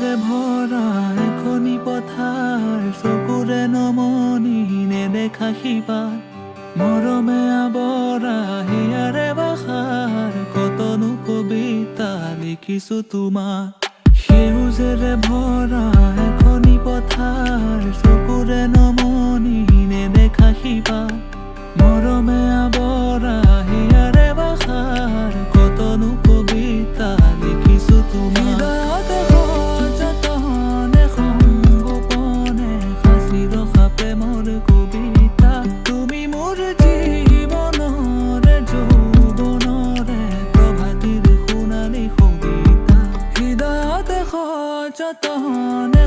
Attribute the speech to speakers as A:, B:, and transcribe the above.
A: সেউজেৰে ভৰা এখনি পথাৰ, চকুৰে নমনি নেদেখা সিপাৰ, মৰমে আৱৰা হিয়াৰে বাসাৰ, কতনো কবিতা লিখিছো তোমাৰ। সেউজেৰে ভৰা এখনি পথাৰ, চকুৰে নমনি নেদেখা সিপাৰ, মৰমে আৱৰা হিয়াৰে বাসাৰ, কতনো কবিতা লিখিছো তোমাৰ। হৃদয়তে সযতনে সংগোপনে সাঁচি ৰখা প্ৰেমৰ কবিতা, তুমি মোৰ জীৱনৰে যৌৱনৰে প্ৰভাতিৰ সোণালী কবিতা। হৃদয়তে সযতনে